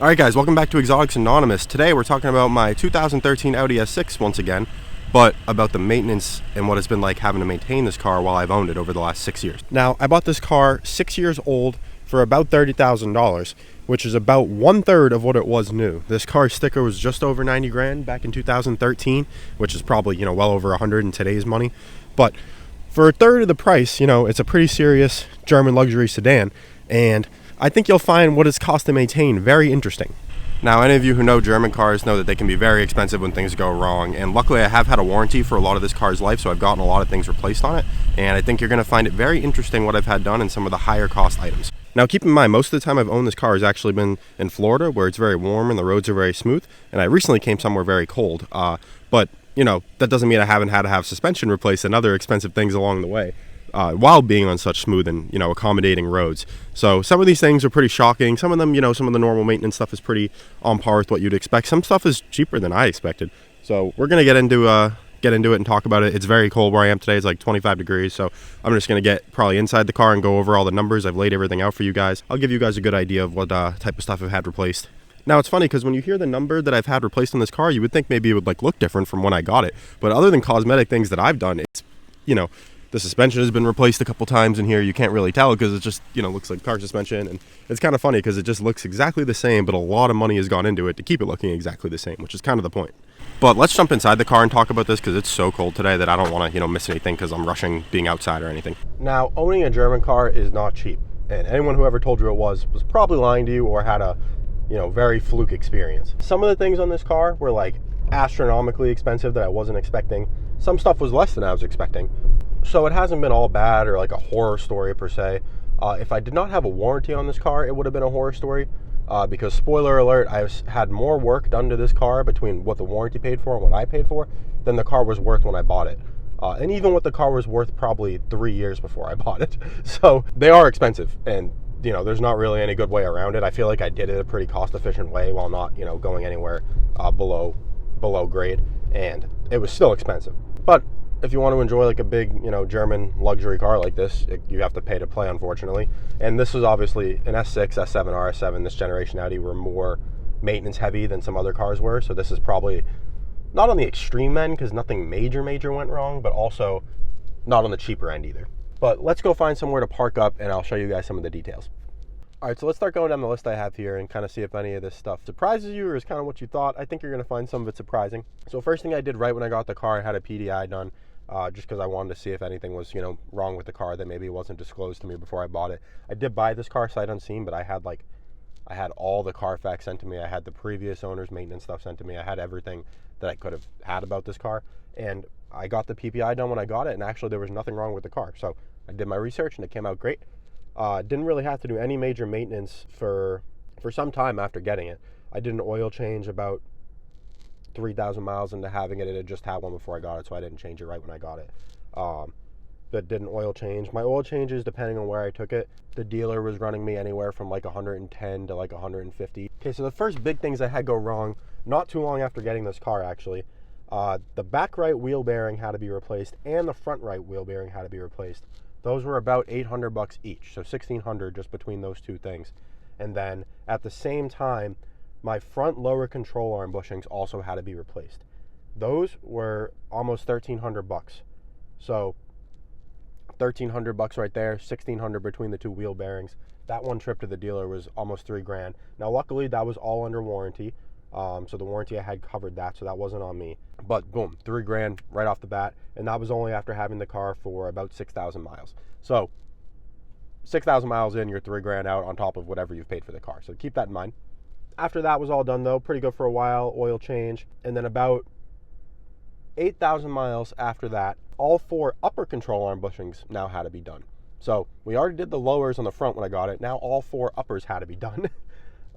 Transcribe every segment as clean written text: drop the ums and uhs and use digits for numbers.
Alright guys, welcome back to Exotics Anonymous. Today we're talking about my 2013 Audi S6 once again, but about the maintenance and what it's been like having to maintain this car while I've owned it over the last 6 years. Now, I bought this car 6 years old for about $30,000, which is about 1/3 of what it was new. This car sticker was just over 90 grand back in 2013, which is probably, well over 100 in today's money. But for a third of the price, it's a pretty serious German luxury sedan, and I think you'll find what it's cost to maintain very interesting. Now, any of you who know German cars know that they can be very expensive when things go wrong, and luckily I have had a warranty for a lot of this car's life, so I've gotten a lot of things replaced on it, and I think you're going to find it very interesting what I've had done in some of the higher cost items. Now, keep in mind, most of the time I've owned this car has actually been in Florida, where it's very warm and the roads are very smooth, and I recently came somewhere very cold, but that doesn't mean I haven't had to have suspension replaced and other expensive things along the way. While being on such smooth and accommodating roads. So some of these things are pretty shocking. Some of them, some of the normal maintenance stuff is pretty on par with what you'd expect. Some stuff is cheaper than I expected. So we're gonna get into it and talk about it. It's very cold where I am today. It's like 25 degrees. So I'm just gonna get probably inside the car and go over all the numbers. I've laid everything out for you guys. I'll give you guys a good idea of what type of stuff I've had replaced. Now, it's funny because when you hear the number that I've had replaced on this car, you would think maybe it would look different from when I got it. But other than cosmetic things that I've done, it's the suspension has been replaced a couple times in here. You can't really tell because it just, looks like car suspension. And it's kind of funny because it just looks exactly the same, but a lot of money has gone into it to keep it looking exactly the same, which is kind of the point. But let's jump inside the car and talk about this because it's so cold today that I don't want to, miss anything because I'm rushing being outside or anything. Now, owning a German car is not cheap. And anyone who ever told you it was probably lying to you or had a, very fluke experience. Some of the things on this car were like astronomically expensive that I wasn't expecting. Some stuff was less than I was expecting. So it hasn't been all bad or like a horror story per se. If I did not have a warranty on this car, it would have been a horror story because, spoiler alert, I've had more work done to this car between what the warranty paid for and what I paid for than the car was worth when I bought it. And even what the car was worth probably 3 years before I bought it. So they are expensive, and there's not really any good way around it. I feel like I did it a pretty cost-efficient way while not going anywhere below grade, and it was still expensive. But if you want to enjoy like a big, German luxury car like this, you have to pay to play, unfortunately. And this is obviously an S6, S7, RS7. This generation Audi were more maintenance heavy than some other cars were. So this is probably not on the extreme end because nothing major went wrong, but also not on the cheaper end either. But let's go find somewhere to park up and I'll show you guys some of the details. All right, so let's start going down the list I have here and kind of see if any of this stuff surprises you or is kind of what you thought. I think you're going to find some of it surprising. So first thing I did right when I got the car, I had a PDI done. Just because I wanted to see if anything was, wrong with the car that maybe wasn't disclosed to me before I bought it. I did buy this car sight unseen, but I had all the Carfax sent to me. I had the previous owner's maintenance stuff sent to me. I had everything that I could have had about this car. And I got the PPI done when I got it, and actually there was nothing wrong with the car. So I did my research, and it came out great. Didn't really have to do any major maintenance for some time after getting it. I did an oil change about 3,000 miles into having it. It had just had one before I got it, so I didn't change it right when I got it. But did an oil change. My oil changes, depending on where I took it, the dealer was running me anywhere from like 110 to like 150. Okay, so the first big things I had go wrong, not too long after getting this car actually, the back right wheel bearing had to be replaced and the front right wheel bearing had to be replaced. Those were about $800 each, so $1,600 just between those two things. And then at the same time, my front lower control arm bushings also had to be replaced. Those were almost $1,300. So $1,300 right there, $1,600 between the two wheel bearings. That one trip to the dealer was almost $3 grand. Now, luckily, that was all under warranty. So the warranty I had covered that, so that wasn't on me. But boom, $3 grand right off the bat. And that was only after having the car for about 6,000 miles. So 6,000 miles in, you're $3 grand out on top of whatever you've paid for the car. So keep that in mind. After that was all done though, pretty good for a while, oil change. And then about 8,000 miles after that, all 4 upper control arm bushings now had to be done. So we already did the lowers on the front when I got it. Now all 4 uppers had to be done.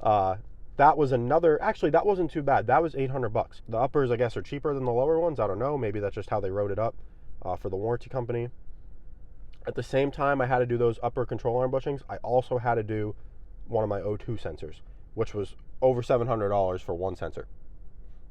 That was another, actually that wasn't too bad. That was $800. The uppers, I guess, are cheaper than the lower ones. I don't know. Maybe that's just how they wrote it up for the warranty company. At the same time I had to do those upper control arm bushings, I also had to do one of my O2 sensors, which was over $700 for one sensor.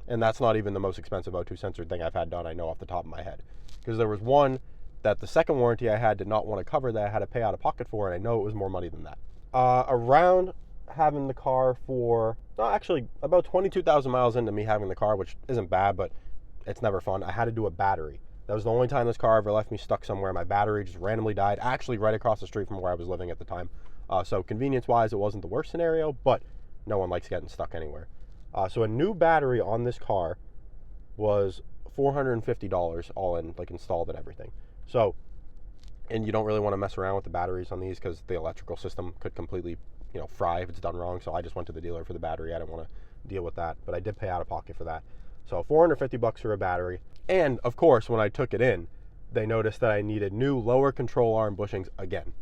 And that's not even the most expensive O2 sensor thing I've had done, I know off the top of my head. Because there was one that the second warranty I had did not want to cover that I had to pay out of pocket for, and I know it was more money than that. Around having the car for No, actually, about 22,000 miles into me having the car, which isn't bad, but it's never fun. I had to do a battery. That was the only time this car ever left me stuck somewhere. My battery just randomly died, actually right across the street from where I was living at the time. So convenience-wise, it wasn't the worst scenario, but no one likes getting stuck anywhere. So a new battery on this car was $450 all in, like installed and everything. So, and you don't really want to mess around with the batteries on these because the electrical system could completely, fry if it's done wrong. So I just went to the dealer for the battery. I didn't want to deal with that, but I did pay out of pocket for that. So $450 for a battery. And of course, when I took it in, they noticed that I needed new lower control arm bushings again.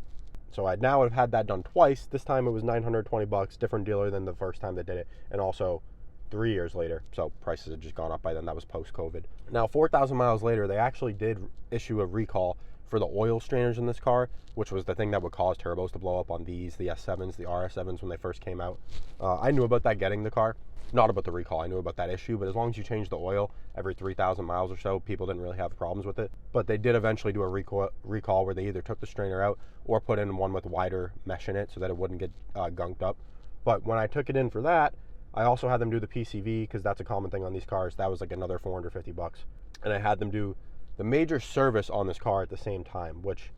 So I'd now have had that done twice. This time it was $920, different dealer than the first time they did it, and also 3 years later. So prices had just gone up by then. That was post-COVID. Now 4,000 miles later, they actually did issue a recall for the oil strainers in this car, which was the thing that would cause turbos to blow up on these, the S7s, the RS7s when they first came out. I knew about that getting the car, not about the recall. I knew about that issue, but as long as you change the oil every 3,000 miles or so, people didn't really have problems with it. But they did eventually do a recall where they either took the strainer out or put in one with wider mesh in it so that it wouldn't get gunked up. But when I took it in for that, I also had them do the PCV because that's a common thing on these cars. That was like another $450. And I had them do the major service on this car at the same time, which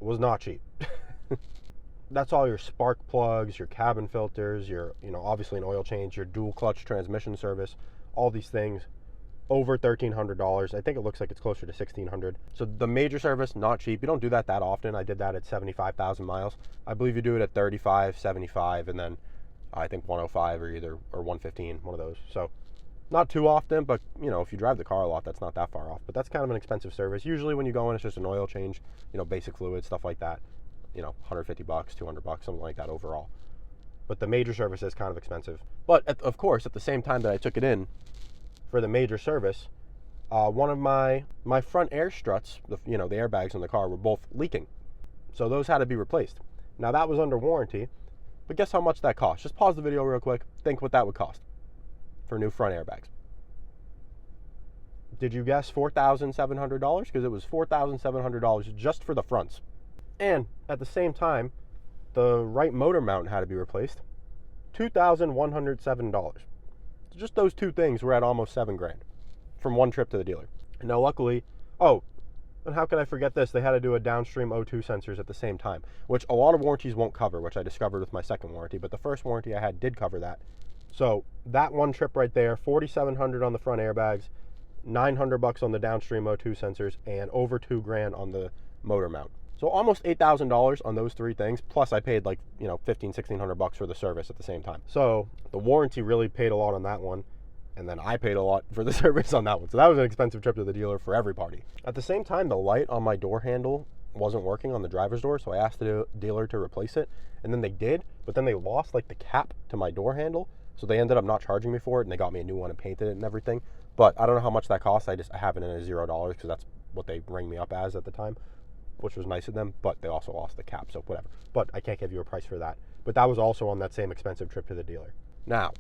was not cheap. That's all your spark plugs, your cabin filters, your, obviously an oil change, your dual clutch transmission service, all these things, over $1,300. I think it looks like it's closer to $1,600. So the major service, not cheap. You don't do that often. I did that at 75,000 miles. I believe you do it at 35, 75, and then I think 105 or 115, one of those. So not too often, but if you drive the car a lot, that's not that far off. But that's kind of an expensive service. Usually when you go in, it's just an oil change, basic fluid, stuff like that. $150, $200, something like that overall. But the major service is kind of expensive. But of course, at the same time that I took it in for the major service, one of my front air struts, the airbags in the car were both leaking. So those had to be replaced. Now that was under warranty, but guess how much that cost? Just pause the video real quick. Think what that would cost for new front airbags. Did you guess $4,700? Because it was $4,700 just for the fronts. And at the same time, the right motor mount had to be replaced. $2,107. Just those two things were at almost $7,000 from one trip to the dealer. And now luckily, and how could I forget this? They had to do a downstream O2 sensors at the same time, which a lot of warranties won't cover, which I discovered with my second warranty, but the first warranty I had did cover that. So that one trip right there, $4,700 on the front airbags, $900 on the downstream O2 sensors, and over $2,000 on the motor mount. So almost $8,000 on those three things. Plus I paid like, $1,500-$1,600 for the service at the same time. So the warranty really paid a lot on that one. And then I paid a lot for the service on that one. So that was an expensive trip to the dealer for every party. At the same time, the light on my door handle wasn't working on the driver's door. So I asked the dealer to replace it. And then they did, but then they lost like the cap to my door handle. So they ended up not charging me for it, and they got me a new one and painted it and everything. But I don't know how much that costs. I have it in at $0 because that's what they rang me up as at the time, which was nice of them, but they also lost the cap, so whatever. But I can't give you a price for that. But that was also on that same expensive trip to the dealer. Now,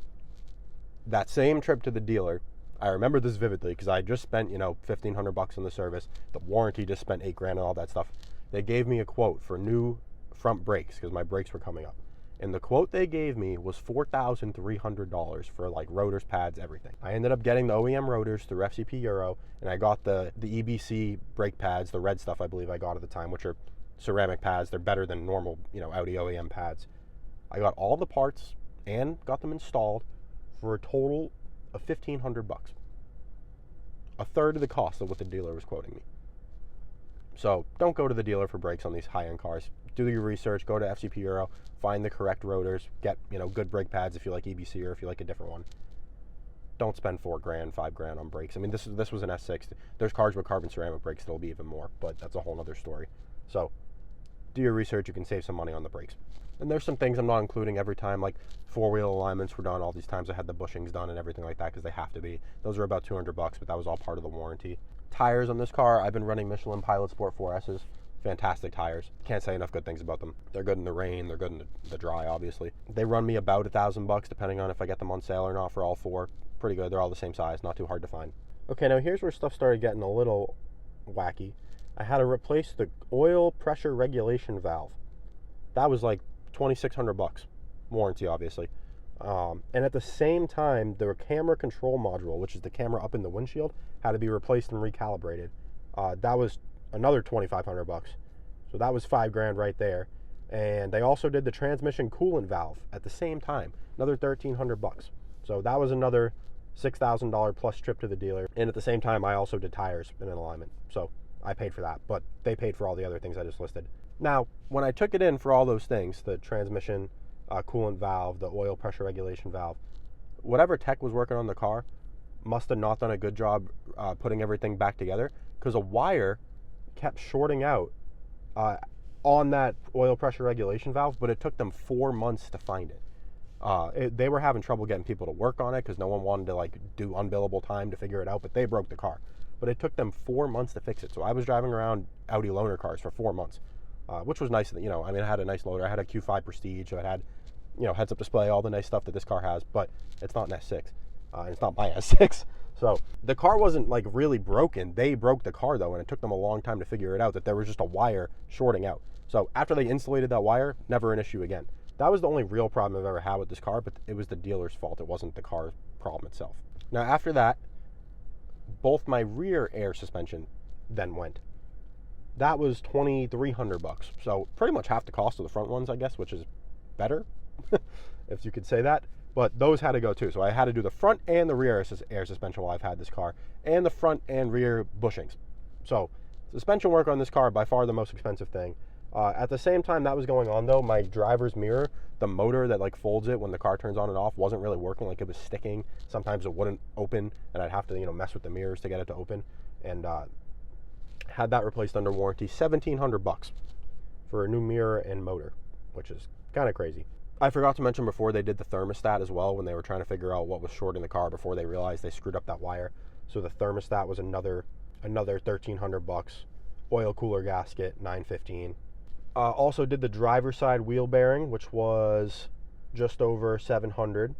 that same trip to the dealer, I remember this vividly because I just spent, $1,500 on the service. The warranty just spent $8,000 and all that stuff. They gave me a quote for new front brakes because my brakes were coming up. And the quote they gave me was $4,300 for like rotors, pads, everything. I ended up getting the OEM rotors through FCP Euro, and I got the EBC brake pads, the red stuff I believe I got at the time, which are ceramic pads. They're better than normal, Audi OEM pads. I got all the parts and got them installed for a total of $1,500. A third of the cost of what the dealer was quoting me. So don't go to the dealer for brakes on these high-end cars. Do your research, go to FCP Euro, find the correct rotors, get good brake pads if you like EBC or if you like a different one. Don't spend $4,000, $5,000 on brakes. I mean, this was an S6. There's cars with carbon ceramic brakes that'll be even more, but that's a whole other story. So do your research. You can save some money on the brakes. And there's some things I'm not including every time, like four-wheel alignments were done all these times. I had the bushings done and everything like that because they have to be. Those are about $200, but that was all part of the warranty. Tires on this car, I've been running Michelin Pilot Sport 4S's. Fantastic tires. Can't say enough good things about them. They're good in the rain. They're good in the dry, obviously. They run me about $1,000, depending on if I get them on sale or not for all four. Pretty good. They're all the same size. Not too hard to find. Okay, now here's where stuff started getting a little wacky. I had to replace the oil pressure regulation valve. That was like $2,600. Warranty, obviously. And at the same time, the camera control module, which is the camera up in the windshield, had to be replaced and recalibrated. That was another $2,500. So that was $5,000 right there. And they also did the transmission coolant valve at the same time, another $1,300. So that was another $6,000 plus trip to the dealer. And at the same time, I also did tires and an alignment. So I paid for that, but they paid for all the other things I just listed. Now, when I took it in for all those things, the transmission, coolant valve, the oil pressure regulation valve, whatever tech was working on the car must have not done a good job putting everything back together, because a wire kept shorting out on that oil pressure regulation valve, but it took them 4 months to find it. They were having trouble getting people to work on it because no one wanted to like do unbillable time to figure it out, but they broke the car. But it took them 4 months to fix it. So I was driving around Audi loaner cars for 4 months, which was nice. You know, I mean, I had a nice loader. I had a Q5 Prestige. So it had, you know, heads-up display, all the nice stuff that this car has, but it's not an S6. It's not my S6. So the car wasn't like really broken. They broke the car though, and it took them a long time to figure it out that there was just a wire shorting out. So after they insulated that wire, never an issue again. That was the only real problem I've ever had with this car, but it was the dealer's fault. It wasn't the car's problem itself. Now after that, both my rear air suspension then went. That was $2,300. So pretty much half the cost of the front ones, I guess, which is better, if you could say that. But those had to go too. So I had to do the front and the rear air suspension while I've had this car, and the front and rear bushings. So suspension work on this car, by far the most expensive thing. At the same time that was going on though, my driver's mirror, the motor that like folds it when the car turns on and off, wasn't really working. Like it was sticking. Sometimes it wouldn't open, and I'd have to, you know, mess with the mirrors to get it to open. And had that replaced under warranty, $1,700 for a new mirror and motor, which is kind of crazy. I forgot to mention before, they did the thermostat as well when they were trying to figure out what was shorting the car before they realized they screwed up that wire. So the thermostat was another $1,300. Oil cooler gasket, $915. Also did the driver's side wheel bearing, which was just over $700.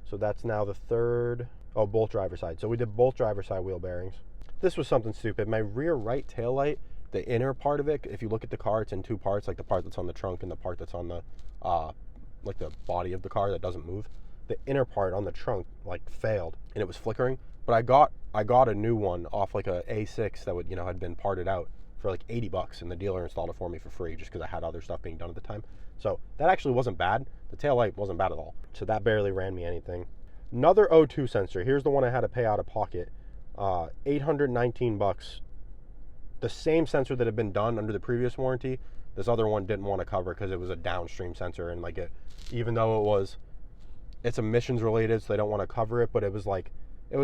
So that's now the third. Oh, both driver's side. So we did both driver's side wheel bearings. This was something stupid. My rear right taillight, the inner part of it, if you look at the car, it's in two parts, like the part that's on the trunk and the part that's on the like the body of the car that doesn't move. The inner part on the trunk like failed and it was flickering. But I got a new one off like a A6 that would, you know, had been parted out for like $80, and the dealer installed it for me for free just because I had other stuff being done at the time. So that actually wasn't bad. The taillight wasn't bad at all. So that barely ran me anything. Another O2 sensor. Here's the one I had to pay out of pocket. $819. The same sensor that had been done under the previous warranty. This other one didn't want to cover because it was a downstream sensor, and like even though it's emissions related, so they don't want to cover it, but it was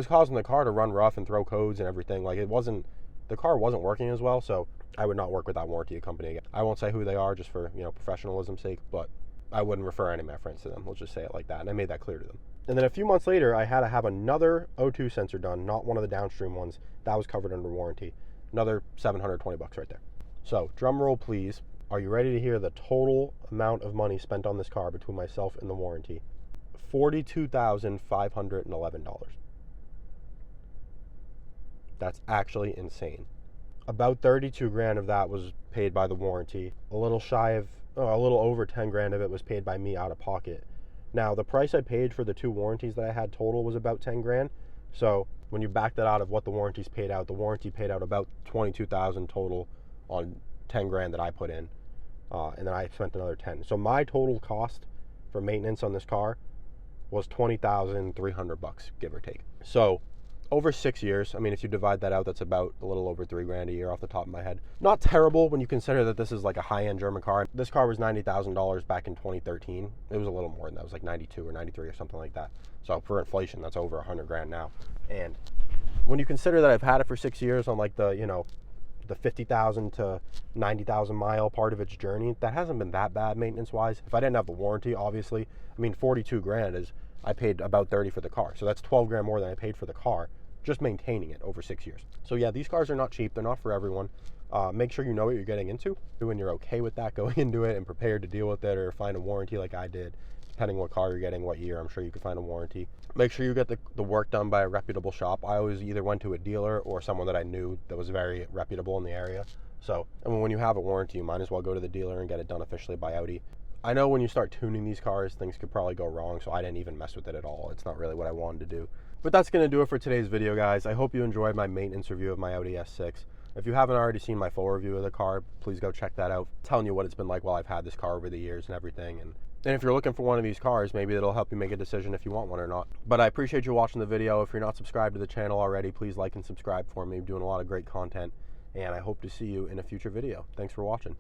causing the car to run rough and throw codes and everything. Like the car wasn't working as well, so I would not work with that warranty company again. I won't say who they are just for, you know, professionalism's sake, but I wouldn't refer any of my friends to them. We'll just say it like that, and I made that clear to them. And then a few months later, I had to have another O2 sensor done, not one of the downstream ones. That was covered under warranty. Another $720 right there. So, drum roll please. Are you ready to hear the total amount of money spent on this car between myself and the warranty? $42,511. That's actually insane. About $32,000 of that was paid by the warranty. A little over $10,000 of it was paid by me out of pocket. Now, the price I paid for the two warranties that I had total was about $10,000. So when you back that out of what the warranties paid out, the warranty paid out about $22,000 total on $10,000 that I put in, and then I spent another $10,000. So my total cost for maintenance on this car was $20,300, give or take. So over 6 years, I mean, if you divide that out, that's about a little over $3,000 a year off the top of my head. Not terrible when you consider that this is like a high-end German car. This car was $90,000 back in 2013. It was a little more than that. It was like 92 or 93 or something like that. So for inflation, that's over $100,000 now. And when you consider that I've had it for 6 years on like the, you know, the 50,000 to 90,000 mile part of its journey, that hasn't been that bad maintenance-wise. If I didn't have the warranty, obviously, I mean, $42,000 is, I paid about $30,000 for the car. So that's $12,000 more than I paid for the car, just maintaining it over 6 years. So yeah, these cars are not cheap. They're not for everyone. Make sure you know what you're getting into, and you're okay with that going into it and prepared to deal with it or find a warranty like I did. Depending what car you're getting, what year, I'm sure you could find a warranty. Make sure you get the work done by a reputable shop. I always either went to a dealer or someone that I knew that was very reputable in the area. So, I mean, when you have a warranty, you might as well go to the dealer and get it done officially by Audi. I know when you start tuning these cars, things could probably go wrong, so I didn't even mess with it at all. It's not really what I wanted to do. But that's going to do it for today's video, guys. I hope you enjoyed my maintenance review of my Audi S6. If you haven't already seen my full review of the car, please go check that out. Telling you what it's been like while I've had this car over the years and everything. And if you're looking for one of these cars, maybe it'll help you make a decision if you want one or not. But I appreciate you watching the video. If you're not subscribed to the channel already, please like and subscribe for me. I'm doing a lot of great content, and I hope to see you in a future video. Thanks for watching.